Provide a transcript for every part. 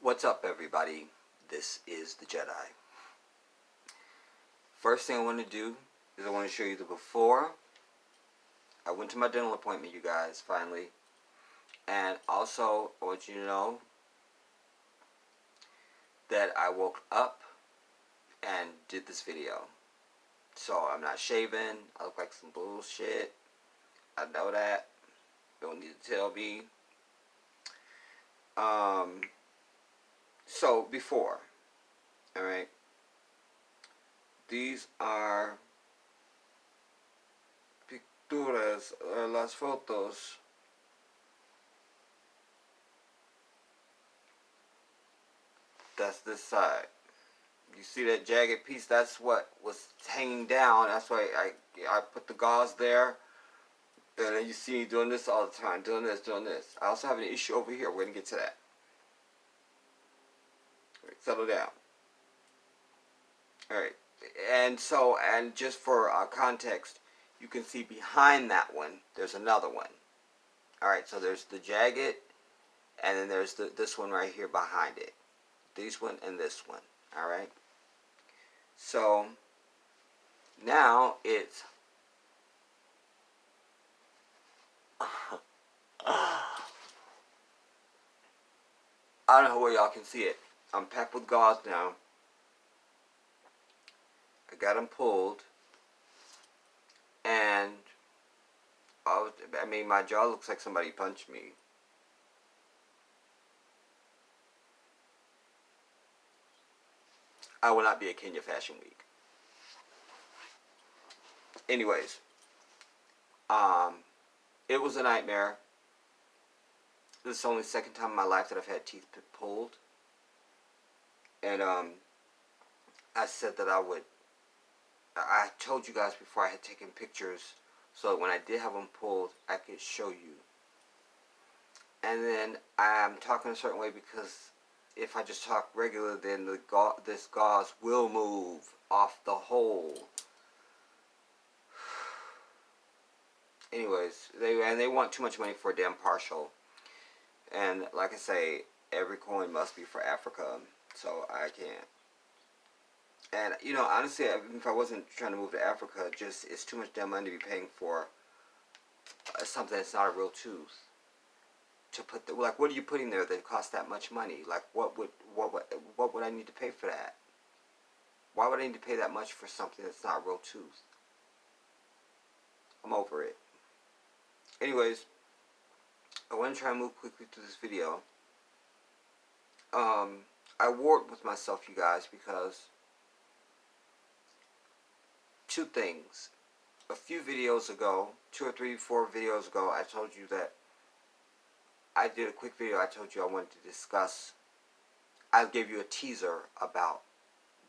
What's up, everybody? This is the Jedi. First thing I want to do is I want to show you the before. I went to my dental appointment, you guys, finally. And also, I want you to know that I woke up and did this video. So, I'm not shaving. I look like some bullshit. I know that. Don't need to tell me. So, before. Alright. These are picturas, las fotos. That's this side. You see that jagged piece? That's what was hanging down. That's why I put the gauze there. And then you see me doing this all the time. Doing this, doing this. I also have an issue over here. We're going to get to that. Alright, settle down. Alright. And so, and just for context, you can see behind that one, there's another one. Alright, so there's the jagged, and then there's this one right here behind it. This one and this one. Alright. So, now it's... I don't know where y'all can see it. I'm packed with gauze now. I got them pulled. And, I mean, my jaw looks like somebody punched me. I will not be at Kenya Fashion Week. Anyways, it was a nightmare. This is the only second time in my life that I've had teeth pulled. And, I said that I told you guys before I had taken pictures so that when I did have them pulled, I could show you. And then I'm talking a certain way because if I just talk regular, then this gauze will move off the hole. Anyways, they want too much money for a damn partial. And like I say, every coin must be for Africa, so I can't. And, you know, honestly, even if I wasn't trying to move to Africa, just it's too much damn money to be paying for something that's not a real tooth. To put like, what are you putting there that costs that much money? Like, what would I need to pay for that? Why would I need to pay that much for something that's not a real tooth? I'm over it. Anyways, I want to try and move quickly through this video. I warred with myself, you guys, because two things. A few videos ago, 2 or 3, 4 videos ago, I told you that I did a quick video. I told you I wanted to discuss, I gave you a teaser about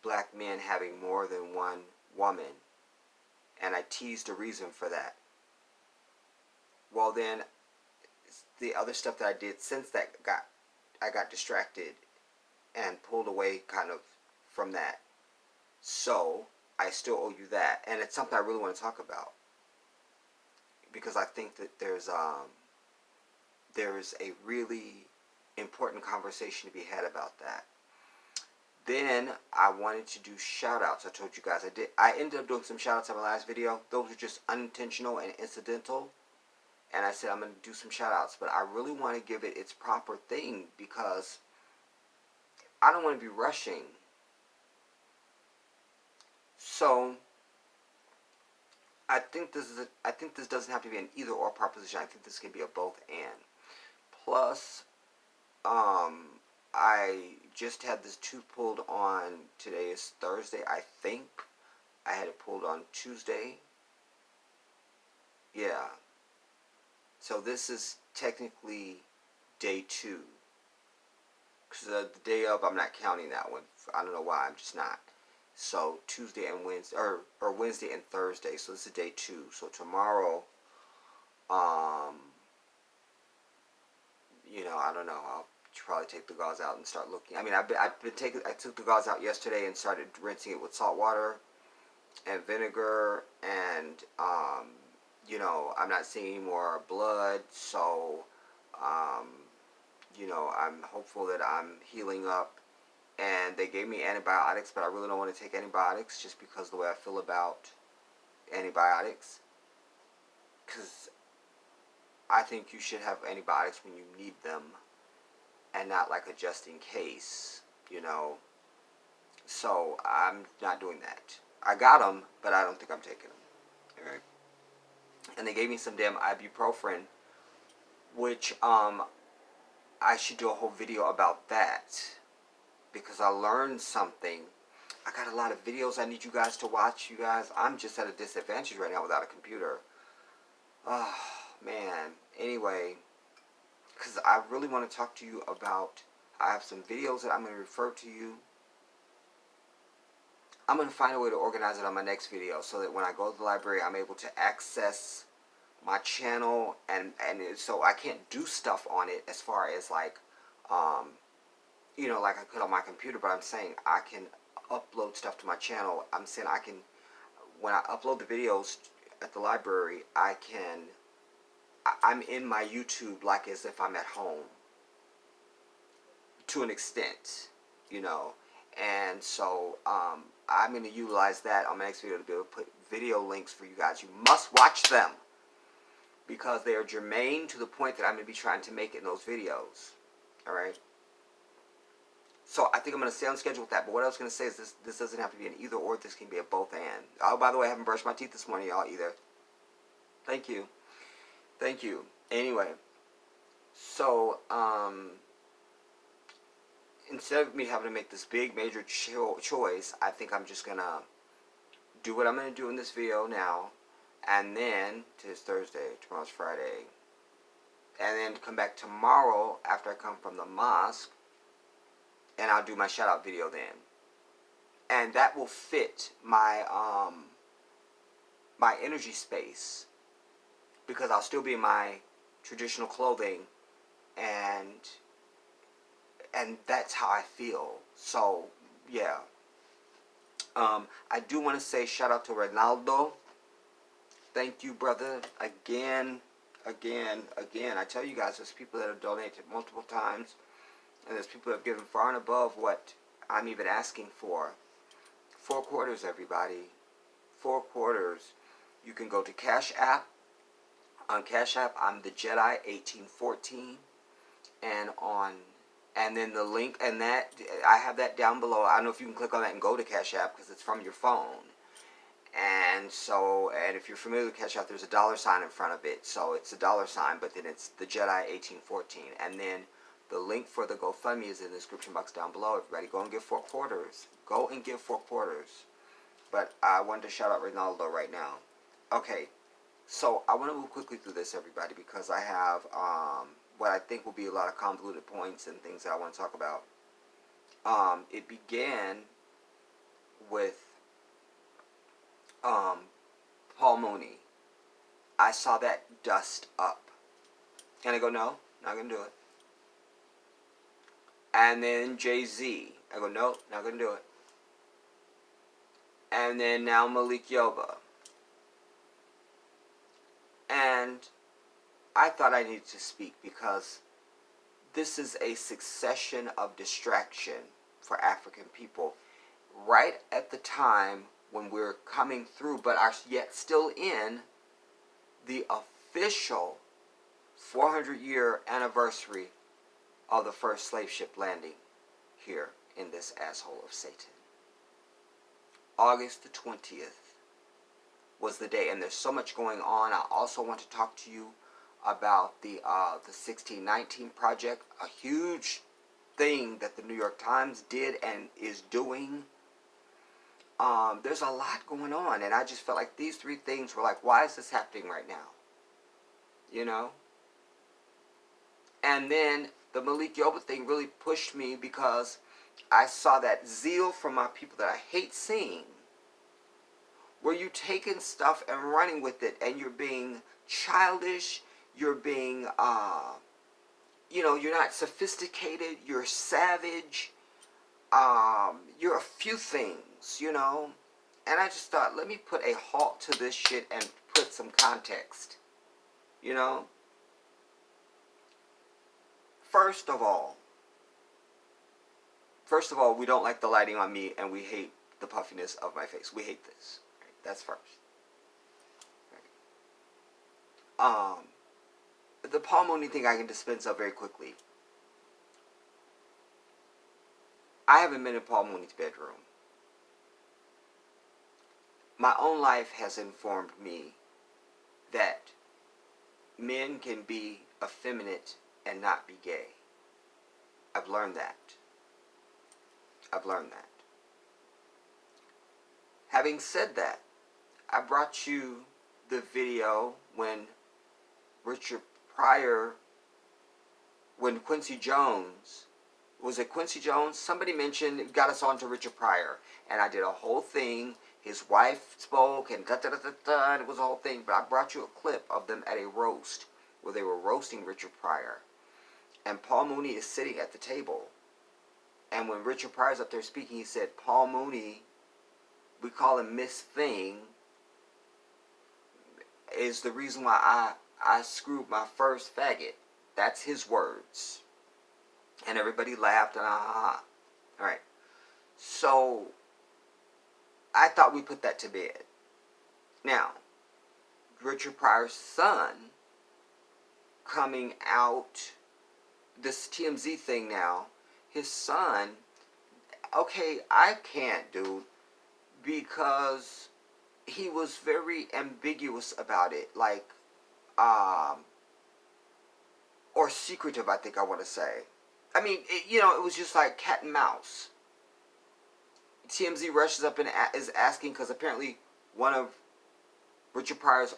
black men having more than one woman, and I teased a reason for that. Well, then the other stuff that I did since that I got distracted and pulled away kind of from that. So I still owe you that, and it's something I really want to talk about because I think that there is a really important conversation to be had about that. Then I wanted to do shout outs. I told you guys I ended up doing some shout outs in my last video. Those were just unintentional and incidental. And I said I'm going to do some shout outs. But I really want to give it its proper thing because I don't want to be rushing. So I think this doesn't have to be an either or proposition. I think this can be a both and. Plus, I just had this tooth pulled on, today is Thursday, I think. I had it pulled on Tuesday. Yeah. So this is technically day 2. Because the day of, I'm not counting that one. I don't know why, I'm just not. So Tuesday and Wednesday, or Wednesday and Thursday. So this is day 2. So tomorrow, you know, I don't know. I'll probably take the gauze out and start looking. I mean, I took the gauze out yesterday and started rinsing it with salt water and vinegar, and you know, I'm not seeing any more blood, so you know, I'm hopeful that I'm healing up. And they gave me antibiotics, but I really don't want to take antibiotics just because of the way I feel about antibiotics. Because I think you should have antibiotics when you need them and not like a just in case, you know. So I'm not doing that. I got them, but I don't think I'm taking them. All right. And they gave me some damn ibuprofen, which I should do a whole video about that because I learned something. I got a lot of videos I need you guys to watch. You guys, I'm just at a disadvantage right now without a computer. Oh man. Anyway, because I really want to talk to you about, I have some videos that I'm going to refer to you. I'm going to find a way to organize it on my next video so that when I go to the library, I'm able to access my channel, and so I can't do stuff on it as far as like, you know, like I could on my computer, but I'm saying I can upload stuff to my channel. I'm saying I can, when I upload the videos at the library, I'm in my YouTube like as if I'm at home to an extent, you know. And so I'm going to utilize that on my next video to be able to put video links for you guys. You must watch them because they are germane to the point that I'm going to be trying to make in those videos. Alright? So I think I'm going to stay on schedule with that. But what I was going to say is this doesn't have to be an either or. This can be a both and. Oh, by the way, I haven't brushed my teeth this morning, y'all, either. Thank you. Thank you. Anyway. So, instead of me having to make this big major choice, I think I'm just going to do what I'm going to do in this video now. And then, today's Thursday, tomorrow's Friday. And then come back tomorrow after I come from the mosque. And I'll do my shout out video then. And that will fit my my energy space. Because I'll still be in my traditional clothing. And that's how I feel. So, yeah. I do want to say shout out to Ronaldo. Thank you, brother. Again. I tell you guys, there's people that have donated multiple times. And there's people that have given far and above what I'm even asking for. 4 quarters, everybody. 4 quarters. You can go to Cash App. On Cash App, I'm the Jedi 1814. And then the link, and that, I have that down below. I don't know if you can click on that and go to Cash App because it's from your phone. And so, and if you're familiar with Cash App, there's a $ in front of it. So it's a $, but then it's the Jedi 1814. And then the link for the GoFundMe is in the description box down below. Everybody go and give 4 quarters. Go and give 4 quarters. But I wanted to shout out Ronaldo right now. Okay, so I want to move quickly through this, everybody, because I have what I think will be a lot of convoluted points and things that I want to talk about. It began with Paul Mooney. I saw that dust up. And I go, no, not going to do it. And then Jay-Z. I go, no, not going to do it. And then now Malik Yoba. And I thought I needed to speak because this is a succession of distraction for African people. Right at the time when we're coming through, but are yet still in the official 400-year anniversary of the first slave ship landing here in this asshole of Satan. August the 20th was the day, and there's so much going on. I also want to talk to you about the 1619 Project, a huge thing that the New York Times did and is doing. There's a lot going on, and I just felt like these 3 things were like, why is this happening right now? You know? And then the Malik Yoba thing really pushed me because I saw that zeal from my people that I hate seeing, where you taking stuff and running with it, and you're being childish, you're being, you know, you're not sophisticated, you're savage, you're a few things, you know. And I just thought, let me put a halt to this shit and put some context, you know. first of all, we don't like the lighting on me, and we hate the puffiness of my face. We hate this. Right? That's first. Right. The Paul Mooney thing I can dispense of very quickly. I haven't been in Paul Mooney's bedroom. My own life has informed me that men can be effeminate and not be gay. I've learned that. Having said that, I brought you the video when Quincy Jones, was it Quincy Jones? Somebody mentioned, got us on to Richard Pryor, and I did a whole thing. His wife spoke, and and it was a whole thing, but I brought you a clip of them at a roast, where they were roasting Richard Pryor, and Paul Mooney is sitting at the table, and when Richard Pryor's up there speaking, he said, Paul Mooney, we call him Miss Thing, is the reason why I screwed my first faggot. That's his words. And everybody laughed and Alright. So, I thought we put that to bed. Now, Richard Pryor's son coming out, this TMZ thing now, his son, okay, I can't, dude, because he was very ambiguous about it, like, or secretive, I think I want to say. I mean, it was just like cat and mouse. TMZ rushes up and is asking, because apparently one of Richard Pryor's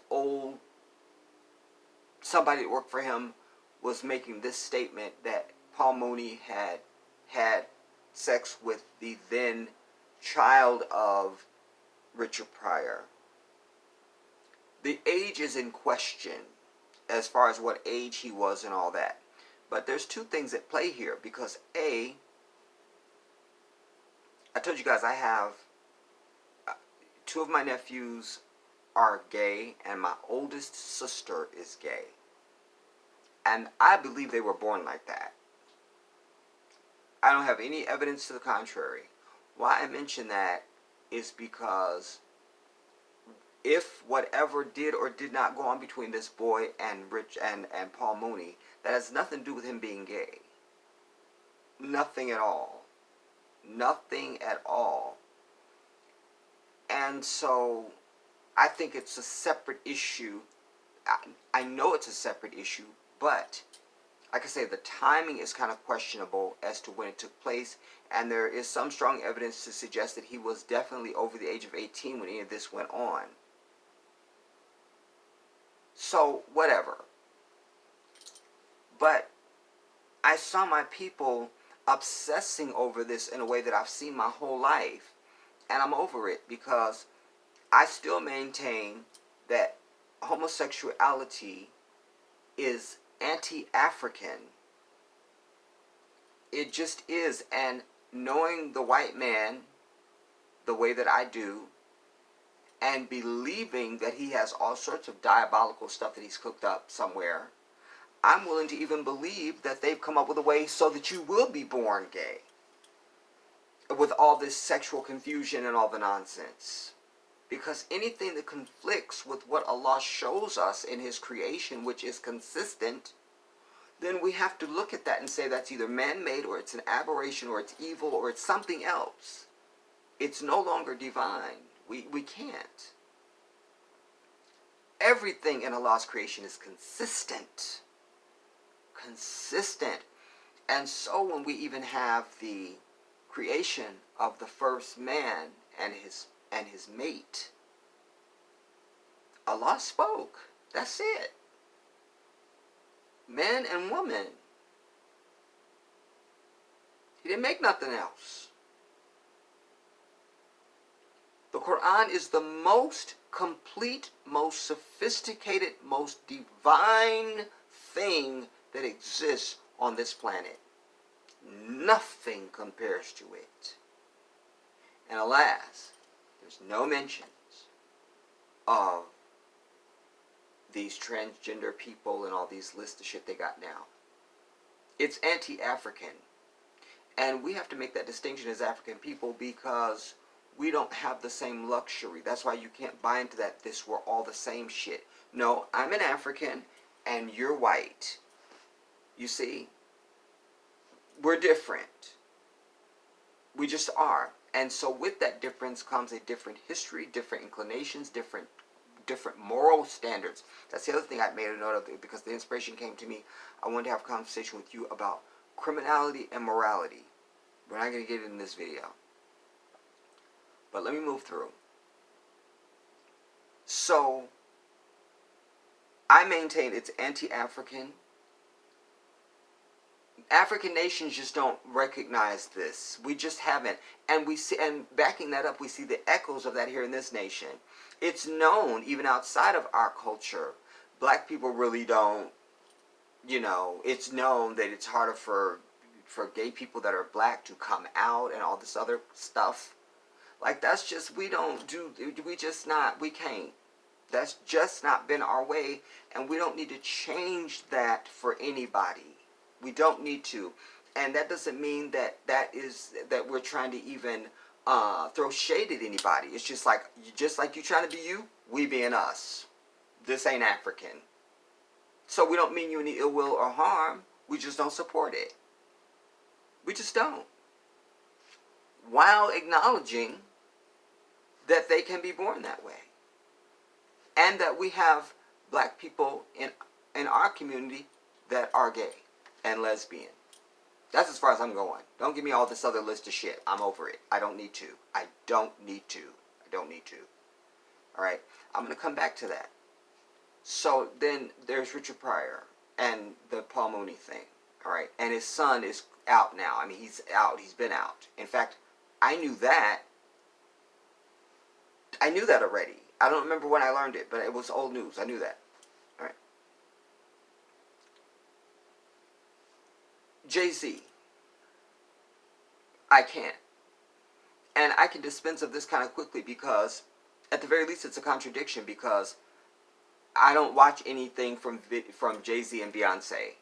somebody that worked for him was making this statement that Paul Mooney had sex with the then child of Richard Pryor. The age is in question as far as what age he was and all that. But there's two things at play here, because I told you guys I have two of my nephews are gay, and my oldest sister is gay. And I believe they were born like that. I don't have any evidence to the contrary. Why I mention that is because if whatever did or did not go on between this boy and and Paul Mooney, that has nothing to do with him being gay. Nothing at all. Nothing at all. And so I think it's a separate issue. I know it's a separate issue, but like I say, the timing is kind of questionable as to when it took place, and there is some strong evidence to suggest that he was definitely over the age of 18 when any of this went on. So, whatever. But I saw my people obsessing over this in a way that I've seen my whole life, and I'm over it, because I still maintain that homosexuality is anti-African. It just is. And knowing the white man the way that I do, and believing that he has all sorts of diabolical stuff that he's cooked up somewhere, I'm willing to even believe that they've come up with a way so that you will be born gay, with all this sexual confusion and all the nonsense. Because anything that conflicts with what Allah shows us in His creation, which is consistent, then we have to look at that and say that's either man-made, or it's an aberration, or it's evil, or it's something else. It's no longer divine. We can't. Everything in Allah's creation is consistent. Consistent. And so when we even have the creation of the first man and his mate, Allah spoke. That's it. Man and woman. He didn't make nothing else. The Quran is the most complete, most sophisticated, most divine thing that exists on this planet. Nothing compares to it. And alas, there's no mentions of these transgender people and all these lists of shit they got now. It's anti-African. And we have to make that distinction as African people because we don't have the same luxury. That's why you can't buy into that we're all the same shit. No, I'm an African and you're white. You see? We're different. We just are. And so with that difference comes a different history, different inclinations, different moral standards. That's the other thing I made a note of because the inspiration came to me. I wanted to have a conversation with you about criminality and morality. We're not going to get it in this video. But let me move through. So, I maintain it's anti-African. African nations just don't recognize this. We just haven't. And we see, and backing that up, we see the echoes of that here in this nation. It's known, even outside of our culture, black people really don't, it's known that it's harder for gay people that are black to come out and all this other stuff. Like, that's just, we can't. That's just not been our way, and we don't need to change that for anybody. We don't need to. And that doesn't mean that we're trying to even throw shade at anybody. It's just like you trying to be you, we being us. This ain't African. So we don't mean you any ill will or harm. We just don't support it. We just don't. While acknowledging that they can be born that way. And that we have black people in our community that are gay and lesbian. That's as far as I'm going. Don't give me all this other list of shit. I'm over it. I don't need to. I don't need to. Alright? I'm going to come back to that. So then there's Richard Pryor and the Paul Mooney thing. Alright? And his son is out now. I mean, he's out. He's been out. In fact, I knew that already. I don't remember when I learned it, but it was old news. I knew that. Alright. Jay-Z. I can't. And I can dispense of this kind of quickly because, at the very least, it's a contradiction because I don't watch anything from Jay-Z and Beyonce.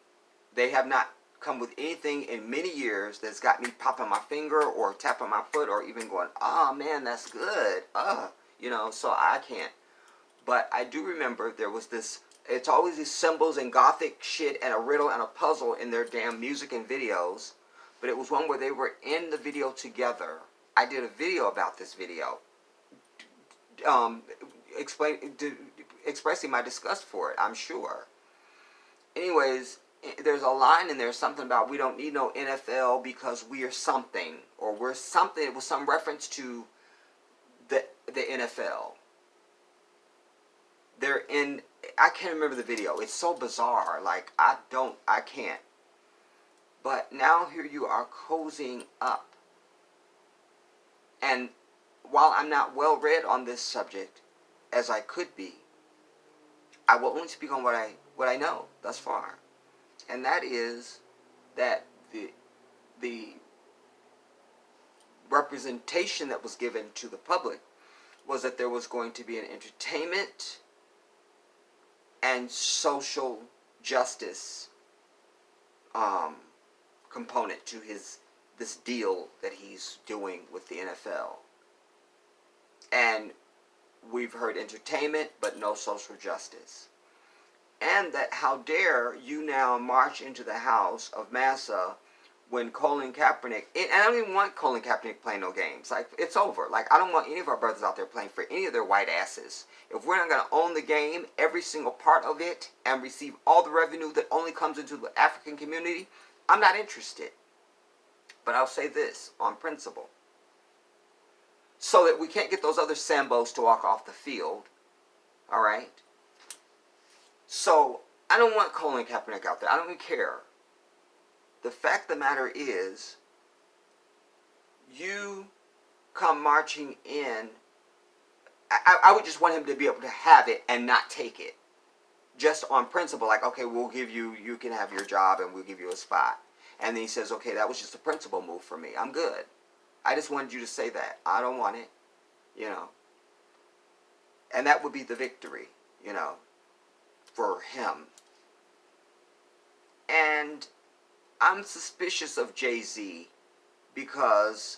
They have not come with anything in many years that's got me popping my finger or tapping my foot or even going, oh man, that's good. So I can't. But I do remember there was this, it's always these symbols and gothic shit and a riddle and a puzzle in their damn music and videos. But it was one where they were in the video together. I did a video about this video. Expressing my disgust for it, I'm sure. Anyways, there's a line in there, something about we don't need no NFL because we are something. Or we're something. It was some reference to the NFL. They're in, I can't remember the video. It's so bizarre. Like, I can't. But now here you are cozying up. And while I'm not well read on this subject, as I could be, I will only speak on what I know thus far. And that is that the representation that was given to the public was that there was going to be an entertainment and social justice component to this deal that he's doing with the NFL. And we've heard entertainment, but no social justice. And that how dare you now march into the house of Massa when Colin Kaepernick, and I don't even want Colin Kaepernick playing no games. Like, it's over. Like, I don't want any of our brothers out there playing for any of their white asses. If we're not going to own the game, every single part of it, and receive all the revenue that only comes into the African community, I'm not interested. But I'll say this, on principle. So that we can't get those other Sambos to walk off the field. Alright? So, I don't want Colin Kaepernick out there. I don't even care. The fact of the matter is, you come marching in. I would just want him to be able to have it and not take it. Just on principle, like, okay, we'll give you, you can have your job and we'll give you a spot. And then he says, okay, that was just a principle move for me. I'm good. I just wanted you to say that. I don't want it, And that would be the victory, for him. And I'm suspicious of Jay-Z because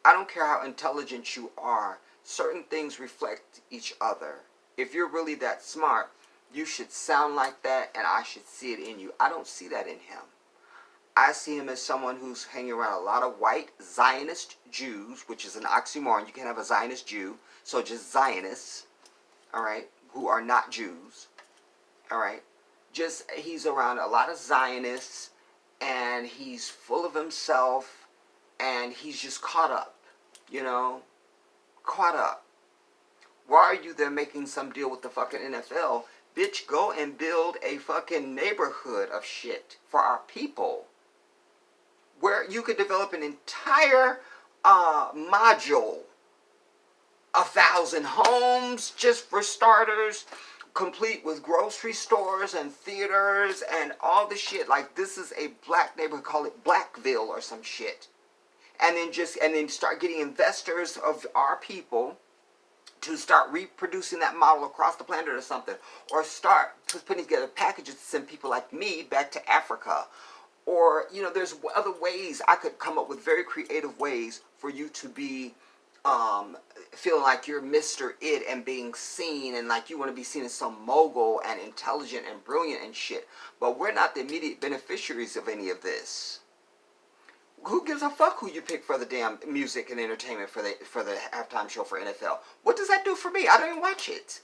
I don't care how intelligent you are, certain things reflect each other. If you're really that smart, you should sound like that, and I should see it in you. I don't see that in him. I see him as someone who's hanging around a lot of white Zionist Jews, which is an oxymoron. You can't have a Zionist Jew, so just Zionists, all right, who are not Jews, all right. Just, he's around a lot of Zionists, and he's full of himself, and he's just caught up, you know, caught up. Why are you there making some deal with the fucking NFL? Bitch, go and build a fucking neighborhood of shit for our people, where you could develop an entire module, 1,000 homes just for starters, complete with grocery stores and theaters and all the shit. Like, this is a black neighborhood, call it Blackville or some shit. And then start getting investors of our people to start reproducing that model across the planet or something. Or start putting together packages to send people like me back to Africa. Or, you know, there's other ways. I could come up with very creative ways for you to be feeling like you're Mr. It and being seen, and like you want to be seen as some mogul and intelligent and brilliant and shit. But we're not the immediate beneficiaries of any of this. Who gives a fuck who you pick for the damn music and entertainment for the halftime show for NFL? What does that do for me? I don't even watch it.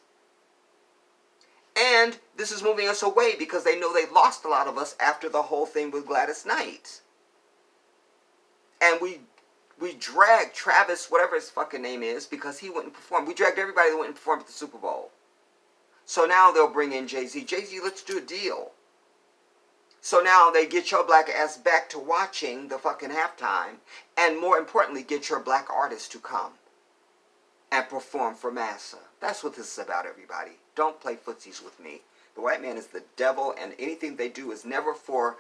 And this is moving us away because they know they lost a lot of us after the whole thing with Gladys Knight. And we dragged Travis, whatever his fucking name is, because he wouldn't perform. We dragged everybody that went and performed at the Super Bowl. So now they'll bring in Jay-Z. Jay-Z, let's do a deal. So now they get your black ass back to watching the fucking halftime, and more importantly, get your black artists to come and perform for massa. That's what this is about, everybody. Don't play footsies with me. The white man is the devil, and anything they do is never for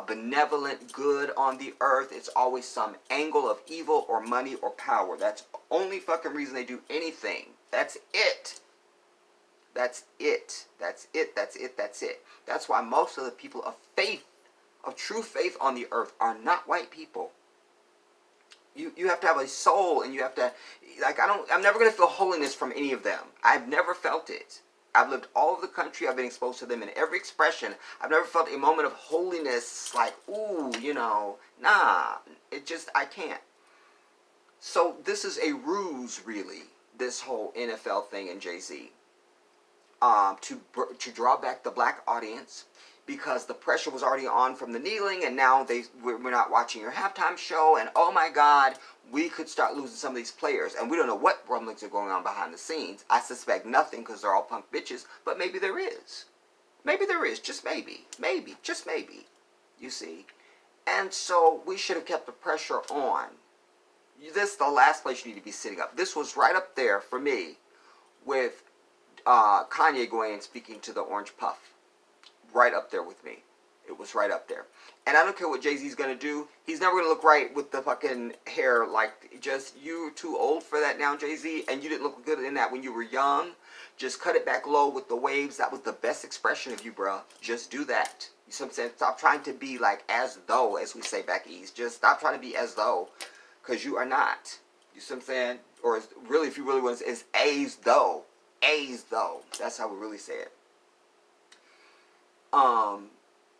benevolent good on the earth. It's always some angle of evil or money or power. That's the only fucking reason they do anything. That's it. That's it. That's it. That's it. That's it. That's why most of the people of faith, of true faith on the earth, are not white people. You have to have a soul, and you have to, like, I'm never going to feel holiness from any of them. I've never felt it. I've lived all over the country. I've been exposed to them in every expression. I've never felt a moment of holiness like, ooh, you know, nah. It just, I can't. So this is a ruse, really, this whole NFL thing and Jay-Z. To draw back the black audience, because the pressure was already on from the kneeling, and now we're not watching your halftime show, and oh my God, we could start losing some of these players, and we don't know what rumblings are going on behind the scenes. I suspect nothing, because they're all punk bitches, but maybe there is. Maybe there is, just maybe. Maybe, just maybe, you see. And so we should have kept the pressure on. This is the last place you need to be sitting up. This was right up there for me with Kanye going and speaking to the Orange Puff. Right up there with me. It was right up there. And I don't care what Jay-Z's going to do. He's never going to look right with the fucking hair. Like, just, you're too old for that now, Jay-Z. And you didn't look good in that when you were young. Just cut it back low with the waves. That was the best expression of you, bruh. Just do that. You see what I'm saying? Stop trying to be like as though, as we say back east. Just stop trying to be as though. Because you are not. You see what I'm saying? Or really, if you really want to say, it's as though. As though. That's how we really say it.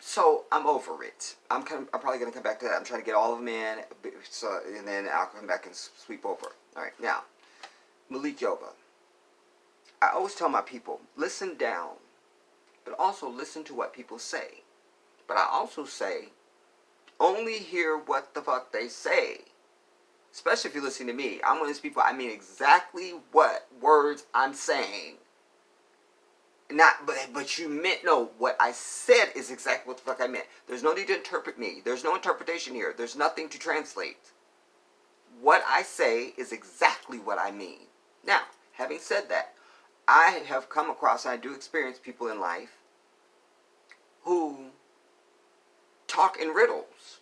So I'm over it. I'm probably gonna come back to that. I'm trying to get all of them in, so, and then I'll come back and sweep over. All right, now Malik Yoba. I always tell my people, listen down, but also listen to what people say. But I also say, only hear what the fuck they say. Especially if you're listening to me. I'm one of those people, I mean exactly what words I'm saying. But you meant, no, what I said is exactly what the fuck I meant. There's no need to interpret me. There's no interpretation here. There's nothing to translate. What I say is exactly what I mean. Now, having said that, I have come across, and I do experience people in life who talk in riddles.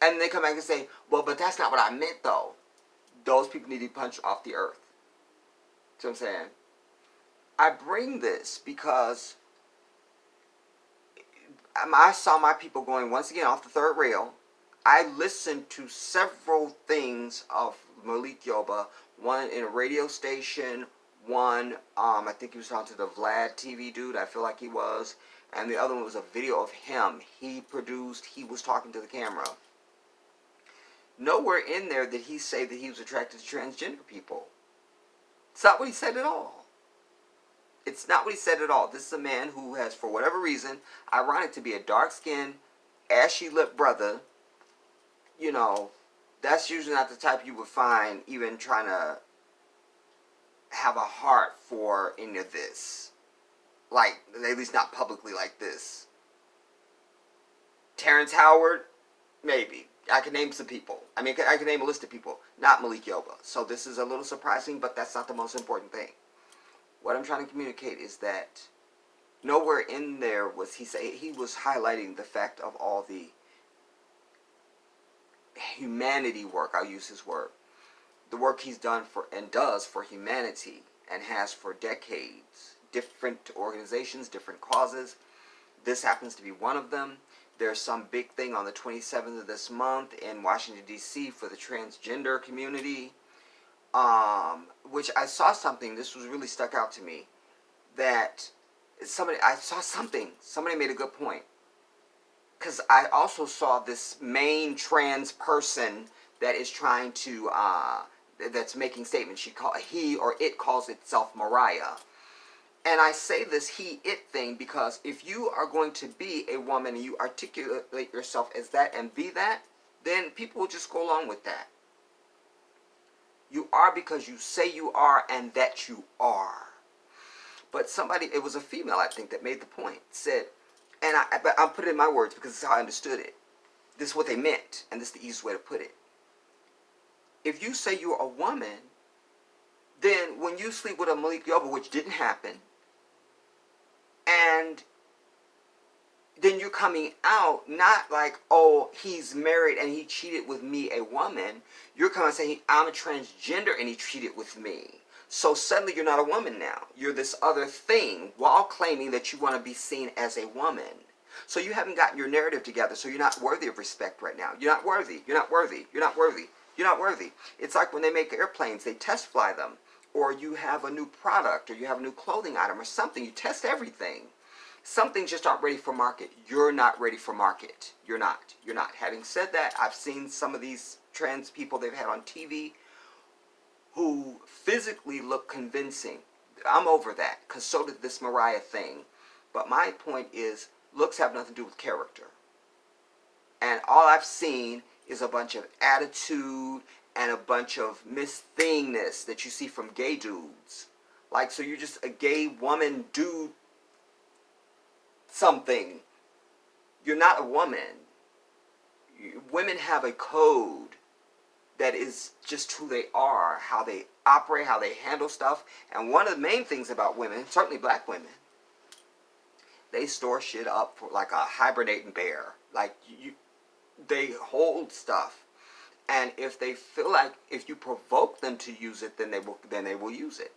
And they come back and say, well, but that's not what I meant, though. Those people need to be punched off the earth. See what I'm saying? I bring this because I saw my people going once again off the third rail. I listened to several things of Malik Yoba, one in a radio station, one, I think he was talking to the Vlad TV dude, I feel like he was, and the other one was a video of him. He produced, he was talking to the camera. Nowhere in there did he say that he was attracted to transgender people. It's not what he said at all. It's not what he said at all. This is a man who has, for whatever reason, ironic to be a dark-skinned, ashy-lipped brother. You know, that's usually not the type you would find even trying to have a heart for any of this. Like, at least not publicly like this. Terrence Howard, maybe. I can name some people. I mean, I can name a list of people. Not Malik Yoba. So this is a little surprising, but that's not the most important thing. What I'm trying to communicate is that nowhere in there was he was highlighting the fact of all the humanity work, I'll use his word. The work he's done for and does for humanity and has for decades. Different organizations, different causes. This happens to be one of them. There's some big thing on the 27th of this month in Washington, D.C. for the transgender community. Which I saw something, this was really stuck out to me, that somebody made a good point. Because I also saw this main trans person that is trying to, that's making statements. He or it calls itself Mariah. And I say this he, it thing because if you are going to be a woman and you articulate yourself as that and be that, then people will just go along with that. You are because you say you are and that you are. But somebody, it was a female I think that made the point, said, but I'll put it in my words because this is how I understood it. This is what they meant, and this is the easiest way to put it. If you say you're a woman, then when you sleep with a Malik Yoba, which didn't happen, and then you're coming out not like, oh, he's married and he cheated with me, a woman. You're coming and saying, I'm a transgender and he cheated with me. So suddenly you're not a woman now. You're this other thing while claiming that you want to be seen as a woman. So you haven't gotten your narrative together, so you're not worthy of respect right now. You're not worthy. You're not worthy. You're not worthy. You're not worthy. It's like when they make airplanes, they test fly them. Or you have a new product, or you have a new clothing item or something. You test everything. Some things just aren't ready for market. You're not ready for market. You're not. You're not. Having said that, I've seen some of these trans people they've had on TV who physically look convincing. I'm over that, because so did this Mariah thing. But my point is, looks have nothing to do with character. And all I've seen is a bunch of attitude and a bunch of misthingness that you see from gay dudes. Like, so you're just a gay woman dude something. You're not a woman. Women have a code that is just who they are, how they operate, how they handle stuff. And one of the main things about women, certainly black women, they store shit up for like a hibernating bear. Like, they hold stuff. And if they feel like if you provoke them to use it, then they will use it.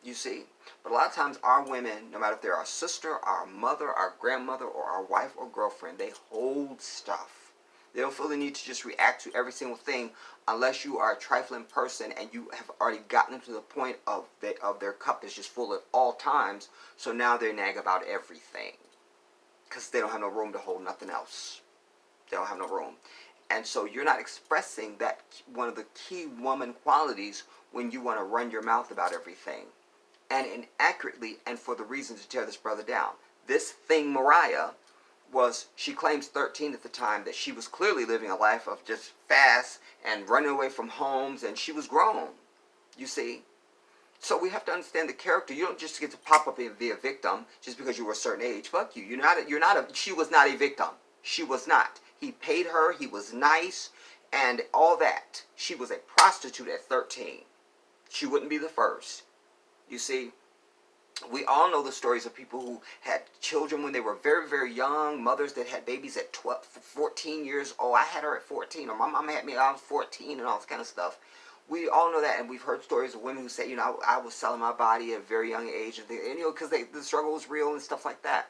You see? But a lot of times our women, no matter if they're our sister, our mother, our grandmother, or our wife or girlfriend, they hold stuff. They don't feel the need to just react to every single thing unless you are a trifling person and you have already gotten them to the point of their cup is just full at all times. So now they nag about everything because they don't have no room to hold nothing else. They don't have no room. And so you're not expressing that one of the key woman qualities when you want to run your mouth about everything. And inaccurately, and for the reason to tear this brother down. This thing, Mariah, she claims 13 at the time, that she was clearly living a life of just fast and running away from homes, and she was grown, you see. So we have to understand the character. You don't just get to pop up and be a victim just because you were a certain age. Fuck you. She was not a victim. She was not. He paid her, he was nice, and all that. She was a prostitute at 13. She wouldn't be the first. You see, we all know the stories of people who had children when they were very, very young, mothers that had babies at 12, 14 years old. I had her at 14, or my mom had me when I was 14, and all this kind of stuff. We all know that, and we've heard stories of women who say, you know, I was selling my body at a very young age, and you know, because the struggle was real and stuff like that.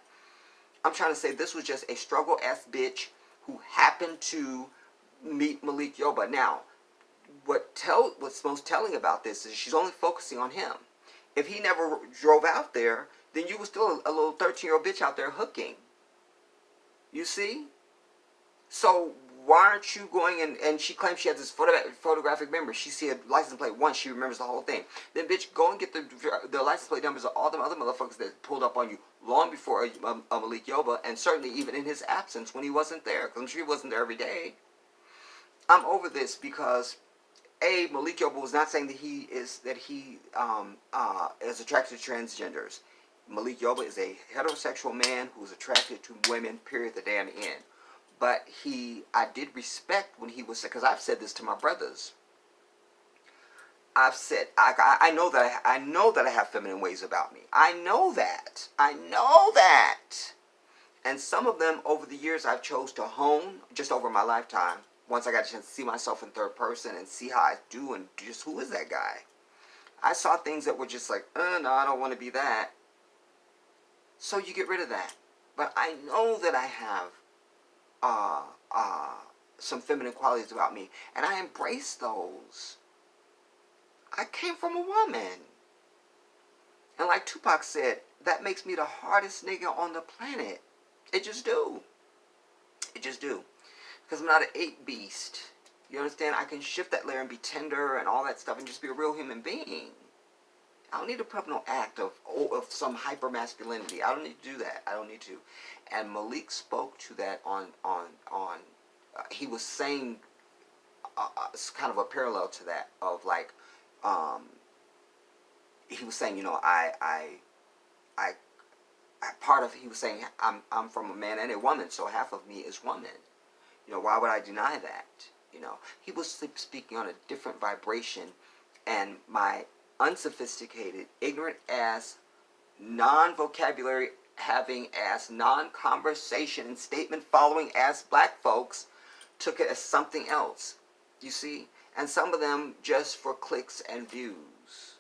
I'm trying to say this was just a struggle-ass bitch who happened to meet Malik Yoba. Now, what's most telling about this is she's only focusing on him. If he never drove out there, then you were still a little 13-year-old bitch out there hooking. You see? So why aren't you going and she claims she has this photographic memory. She see a license plate once, she remembers the whole thing. Then bitch, go and get the license plate numbers of all them other motherfuckers that pulled up on you long before Malik Yoba, and certainly even in his absence when he wasn't there, because I'm sure he wasn't there every day. I'm over this because Malik Yoba was not saying that he is attracted to transgenders. Malik Yoba is a heterosexual man who's attracted to women, period, the damn end. But I did respect when he was, because I've said this to my brothers. I've said, I know that I have feminine ways about me. I know that. And some of them over the years I've chose to hone just over my lifetime. Once I got a chance to see myself in third person and see how I do and just who is that guy. I saw things that were just like, no, I don't want to be that. So you get rid of that. But I know that I have some feminine qualities about me, and I embrace those. I came from a woman, and like Tupac said, that makes me the hardest nigga on the planet. It just do, because I'm not an ape beast. You understand? I can shift that layer and be tender and all that stuff, and just be a real human being. I don't need to put up no act of some hyper masculinity. I don't need to do that. I don't need to. And Malik spoke to that on he was saying it's kind of a parallel to that of like he was saying, you know, he was saying I'm from a man and a woman, so half of me is woman. You know, why would I deny that? You know, he was speaking on a different vibration, and my unsophisticated, ignorant ass, non-vocabulary having ass, non-conversation and statement following ass black folks took it as something else. You see? And some of them just for clicks and views.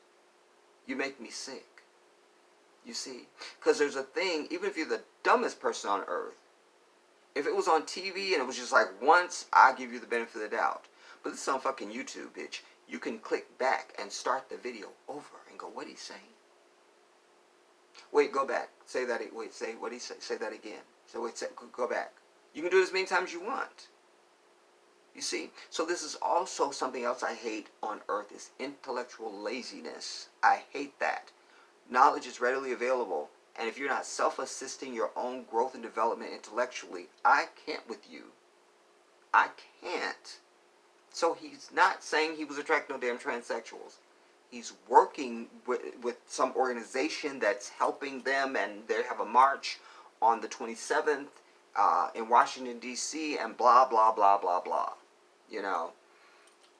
You make me sick. You see? Because there's a thing, even if you're the dumbest person on earth, if it was on TV and it was just like once, I'll give you the benefit of the doubt. But this is on fucking YouTube, bitch. You can click back and start the video over and go, what'd he say? Wait, go back. Say that. Wait, say, what'd he say? Say that again. So wait, go back. You can do it as many times as you want. You see? So this is also something else I hate on earth is intellectual laziness. I hate that. Knowledge is readily available. And if you're not self-assisting your own growth and development intellectually, I can't with you. I can't. So he's not saying he was attracted to no damn transsexuals. He's working with some organization that's helping them, and they have a march on the 27th in Washington, D.C., and blah, blah, blah, blah, blah. You know.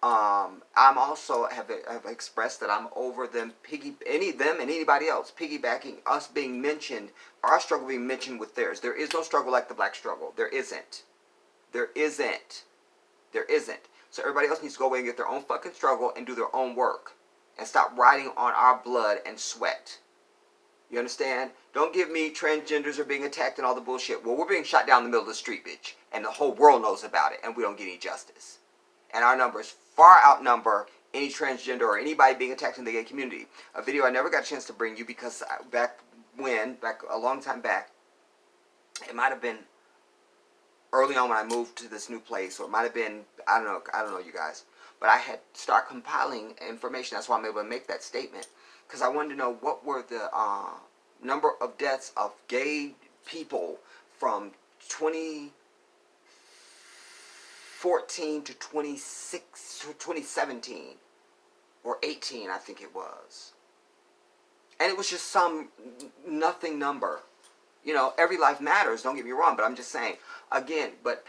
I'm also have expressed that I'm over them and anybody else piggybacking us being mentioned, our struggle being mentioned with theirs. There is no struggle like the black struggle. There isn't. There isn't. There isn't. So everybody else needs to go away and get their own fucking struggle and do their own work. And stop riding on our blood and sweat. You understand? Don't give me transgenders are being attacked and all the bullshit. Well, we're being shot down the middle of the street, bitch. And the whole world knows about it. And we don't get any justice. And our numbers far outnumber any transgender or anybody being attacked in the gay community. A video I never got a chance to bring you because back a long time back, it might have been early on when I moved to this new place, or it might have been, I don't know you guys. But I had start compiling information. That's why I'm able to make that statement. Because I wanted to know what were the number of deaths of gay people from 2014 to 2017 or 18, I think it was. And it was just some nothing number. You know, every life matters, don't get me wrong, but I'm just saying, again, but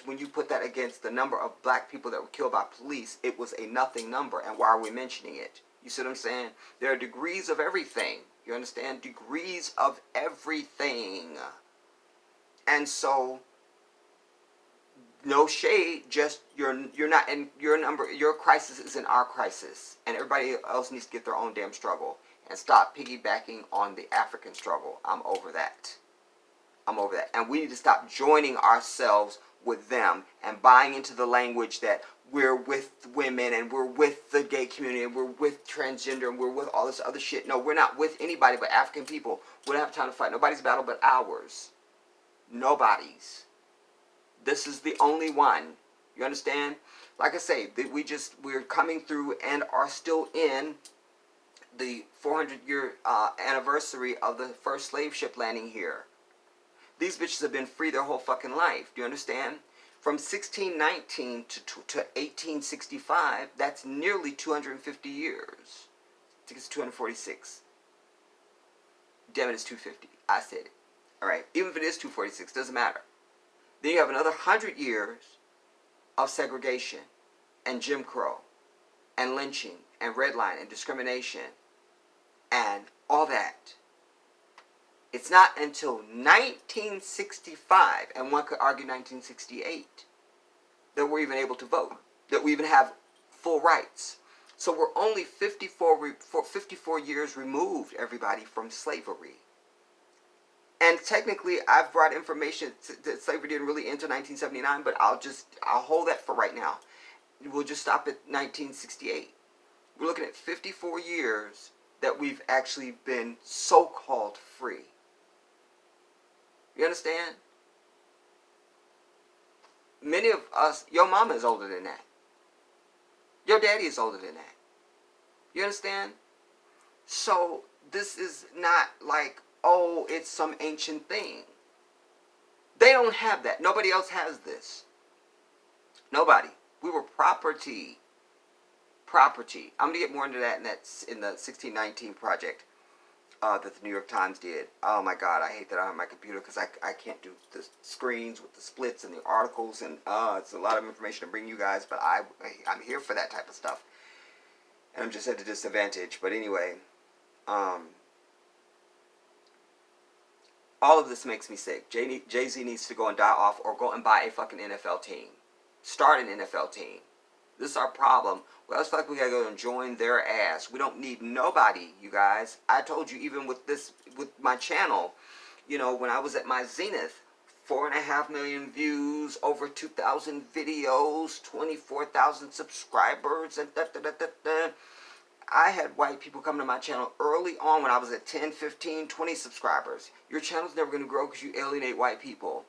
when you put that against the number of black people that were killed by police, it was a nothing number, and why are we mentioning it? You see what I'm saying? There are degrees of everything. You understand? Degrees of everything. And so, no shade, just you're not in your crisis is in our crisis, and everybody else needs to get their own damn struggle and stop piggybacking on the African struggle. I'm over that. I'm over that. And we need to stop joining ourselves with them and buying into the language that we're with women and we're with the gay community and we're with transgender and we're with all this other shit. No, we're not with anybody but African people. We don't have time to fight nobody's battle but ours. Nobody's. This is the only one. You understand? Like I say, we're coming through and are still in the 400-year anniversary of the first slave ship landing here. These bitches have been free their whole fucking life. Do you understand? From 1619 to 1865, that's nearly 250 years. I think it's 246. Damn it, it's 250. I said it. Alright, even if it is 246, doesn't matter. Then you have another 100 years of segregation and Jim Crow and lynching and redlining and discrimination and all that. It's not until 1965, and one could argue 1968, that we're even able to vote, that we even have full rights. So we're only 54 years removed, everybody, from slavery. And technically, I've brought information that slavery didn't really end until 1979, but I'll hold that for right now. We'll just stop at 1968. We're looking at 54 years that we've actually been so-called free. You understand? Many of us, your mama is older than that. Your daddy is older than that. You understand? So this is not like, oh, it's some ancient thing. They don't have that. Nobody else has this. Nobody. We were property. Property. I'm going to get more into that in the 1619 project that the New York Times did. Oh my God, I hate that I have my computer because I can't do the screens with the splits and the articles, and it's a lot of information to bring you guys, but I'm here for that type of stuff. And I'm just at a disadvantage. But anyway, all of this makes me sick. Jay-Z needs to go and die off or go and buy a fucking NFL team. Start an NFL team. This is our problem. We always feel like we gotta go and join their ass. We don't need nobody, you guys. I told you, even with my channel, you know, when I was at my zenith, 4.5 million views, over 2,000 videos, 24,000 subscribers, and I had white people come to my channel early on when I was at 10, 15, 20 subscribers. Your channel's never going to grow because you alienate white people.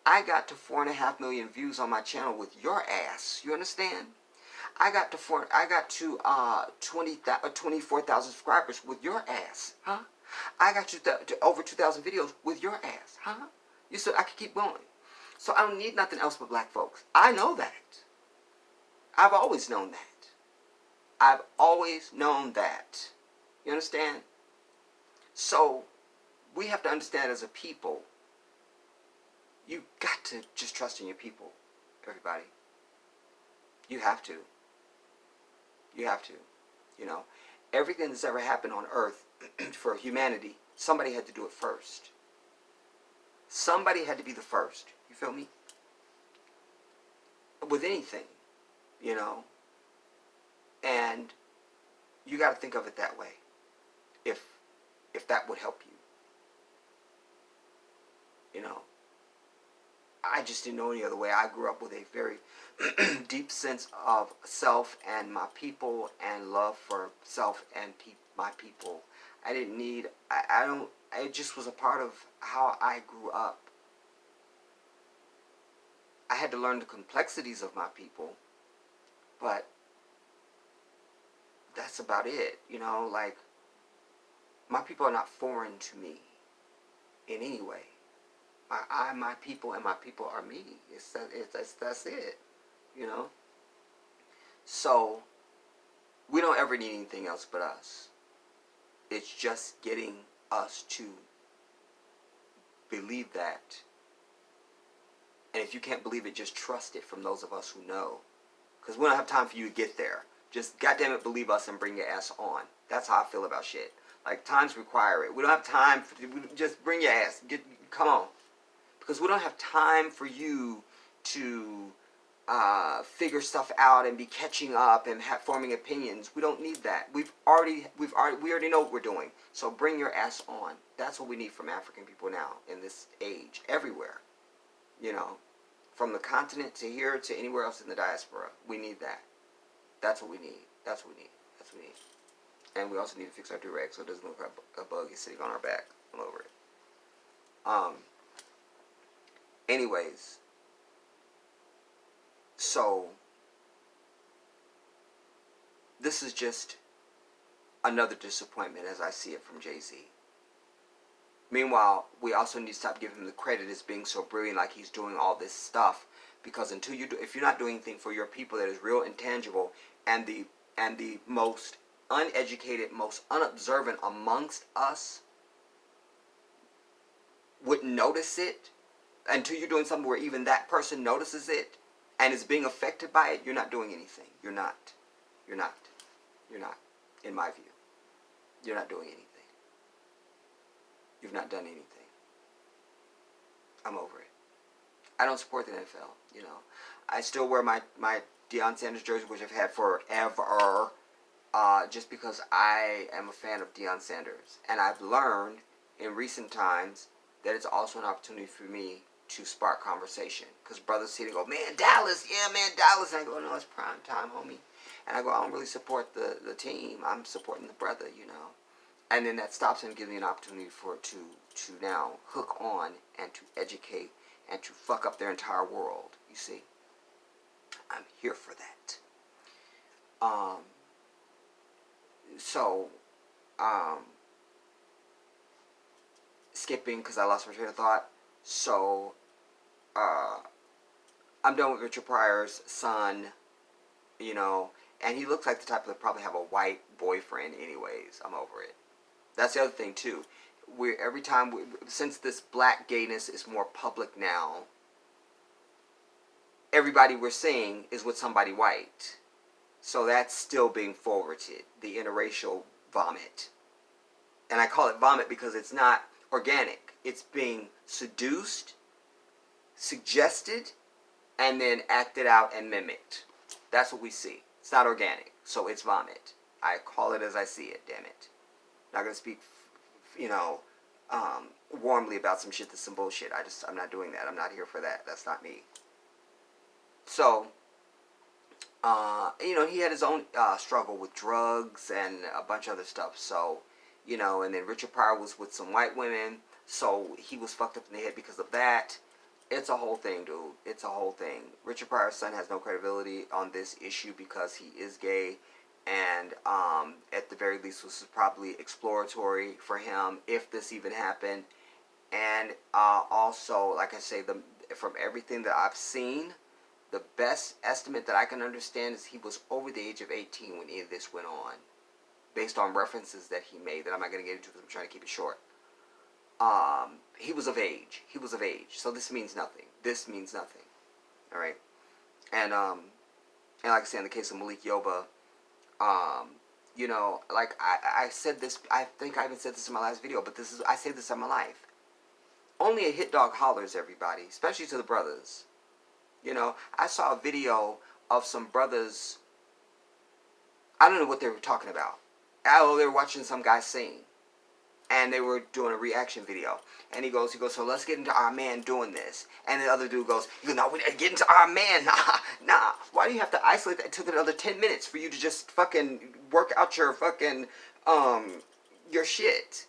I got to 4.5 million views on my channel with your ass. You understand? I got to 24,000 subscribers with your ass. Huh? I got to over 2,000 videos with your ass. Huh? You said I could keep going. So I don't need nothing else but black folks. I know that. I've always known that. I've always known that. You understand? So, we have to understand as a people, you got to just trust in your people, everybody. You have to. You have to. You know, everything that's ever happened on earth for humanity, somebody had to do it first. Somebody had to be the first. You feel me? With anything, you know. And you got to think of it that way, if that would help you. You know, I just didn't know any other way. I grew up with a very deep sense of self and my people and love for self and my people. I didn't need, it just was a part of how I grew up. I had to learn the complexities of my people, but that's about it, you know, like, my people are not foreign to me in any way. My people and my people are me. That's it, you know. So, we don't ever need anything else but us. It's just getting us to believe that. And if you can't believe it, just trust it from those of us who know. Because we don't have time for you to get there. Just, goddammit, believe us and bring your ass on. That's how I feel about shit. Like, times require it. We don't have time for, just bring your ass. Come on. Because we don't have time for you to figure stuff out and be catching up and forming opinions. We don't need that. We already know what we're doing. So bring your ass on. That's what we need from African people now in this age, everywhere. You know, from the continent to here to anywhere else in the diaspora. We need that. That's what we need. That's what we need. That's what we need. And we also need to fix our do-rag so it doesn't look like a bug is sitting on our back all over it. Anyways, so this is just another disappointment as I see it from Jay-Z. Meanwhile, we also need to stop giving him the credit as being so brilliant, like he's doing all this stuff. Because until you do, if you're not doing anything for your people that is real and tangible, and the most uneducated, most unobservant amongst us wouldn't notice it, until you're doing something where even that person notices it and is being affected by it, you're not doing anything. You're not. You're not. You're not. In my view, you're not doing anything. You've not done anything. I'm over it. I don't support the NFL, you know. I still wear my Deion Sanders jersey, which I've had forever, just because I am a fan of Deion Sanders. And I've learned in recent times that it's also an opportunity for me to spark conversation. Because brothers see it and go, man, Dallas, yeah, man, Dallas. And I go, no, it's prime time, homie. And I go, I don't really support the team. I'm supporting the brother, you know. And then that stops and gives me an opportunity to now hook on and to educate and to fuck up their entire world, you see. I'm here for that. Skipping because I lost my train of thought. So, I'm done with Richard Pryor's son, you know, and he looks like the type that probably have a white boyfriend anyways. I'm over it. That's the other thing too. Since this black gayness is more public now, everybody we're seeing is with somebody white. So that's still being forwarded, the interracial vomit. And I call it vomit because it's not organic. It's being seduced, suggested, and then acted out and mimicked. That's what we see. It's not organic, so it's vomit. I call it as I see it, damn it. Not going to speak, you know, warmly about some shit that's some bullshit. I'm not doing that. I'm not here for that. That's not me. So, you know, he had his own struggle with drugs and a bunch of other stuff. So, you know, and then Richard Pryor was with some white women. So he was fucked up in the head because of that. It's a whole thing, dude. It's a whole thing. Richard Pryor's son has no credibility on this issue because he is gay. And at the very least, this is probably exploratory for him if this even happened. And also, like I say, from everything that I've seen, the best estimate that I can understand is he was over the age of 18 when any of this went on, based on references that he made that I'm not going to get into because I'm trying to keep it short. He was of age. He was of age. So this means nothing. This means nothing. All right. And like I say, in the case of Malik Yoba, you know, like I said this, I think I even said this in my last video, but I say this in my life. Only a hit dog hollers, everybody, especially to the brothers. You know, I saw a video of some brothers, I don't know what they were talking about. Oh, they were watching some guy sing. And they were doing a reaction video. And he goes, so let's get into our man doing this. And the other dude goes, no, we gotta get into our man. Nah. Why do you have to isolate that? It took another 10 minutes for you to just fucking work out your fucking, your shit.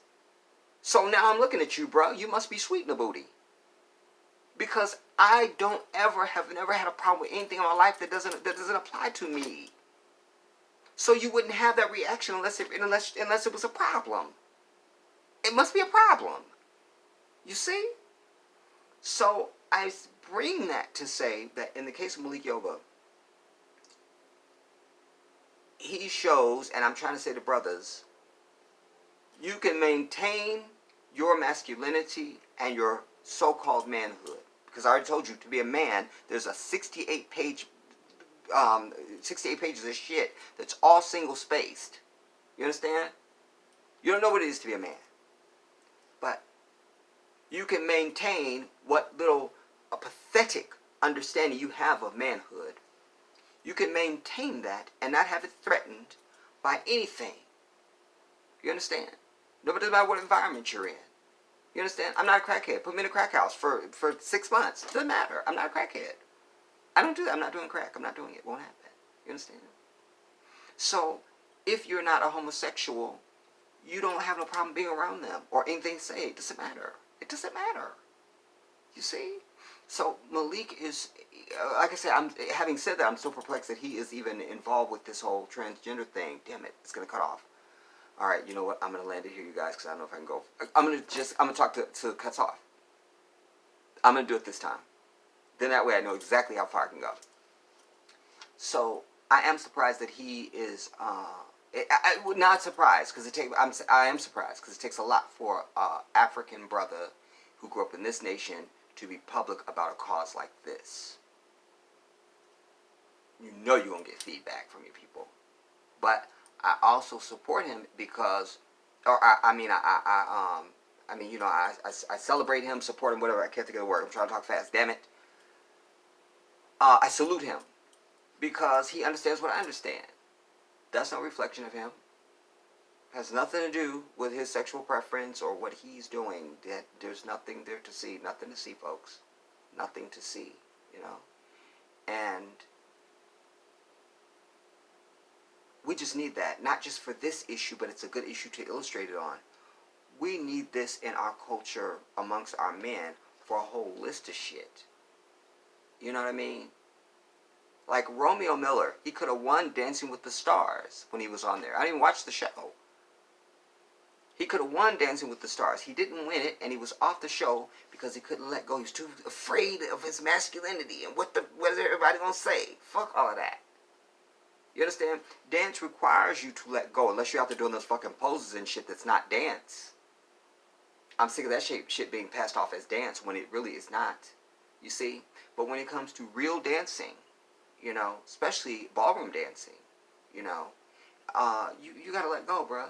So now I'm looking at you, bro. You must be sweet in the booty. Because I have never had a problem with anything in my life that doesn't apply to me. So you wouldn't have that reaction unless it was a problem. It must be a problem. You see? So I bring that to say that in the case of Malik Yoba, he shows, and I'm trying to say to brothers, you can maintain your masculinity and your so-called manhood. Because I already told you, to be a man, there's a 68 pages of shit that's all single-spaced. You understand? You don't know what it is to be a man. But you can maintain what little pathetic understanding you have of manhood You can maintain that and not have it threatened by anything. You understand? No, but it doesn't matter what environment you're in. You understand? I'm not a crackhead. Put me in a crack house for 6 months. It doesn't matter. I'm not a crackhead. I don't do that. I'm not doing crack. I'm not doing it. It won't happen. You understand? So, if you're not a homosexual, you don't have no problem being around them or anything say. It doesn't matter. It doesn't matter. You see? So, Malik is, like I said, having said that, I'm so perplexed that he is even involved with this whole transgender thing. Damn it. It's going to cut off. All right, you know what? I'm going to land it here, you guys, because I don't know if I can go. I'm going to talk to cuts off. I'm going to do it this time. Then that way I know exactly how far I can go. So, I am surprised that he is, I would not surprised, because I am surprised, because it takes a lot for an African brother who grew up in this nation to be public about a cause like this. You know you're going to get feedback from your people. But I also support him because, or I celebrate him, support him, whatever. I can't think of the word. I'm trying to talk fast. Damn it. I salute him because he understands what I understand. That's no reflection of him. Has nothing to do with his sexual preference or what he's doing. There's nothing there to see. Nothing to see, folks. Nothing to see, you know. And we just need that, not just for this issue, but it's a good issue to illustrate it on. We need this in our culture amongst our men for a whole list of shit. You know what I mean? Like Romeo Miller, he could have won Dancing with the Stars when he was on there. I didn't even watch the show. He could have won Dancing with the Stars. He didn't win it, and he was off the show because he couldn't let go. He was too afraid of his masculinity and what is everybody gonna say? Fuck all of that. You understand? Dance requires you to let go, unless you're out there doing those fucking poses and shit that's not dance. I'm sick of that shit being passed off as dance when it really is not. You see? But when it comes to real dancing, you know, especially ballroom dancing, you know, you gotta let go, bruh.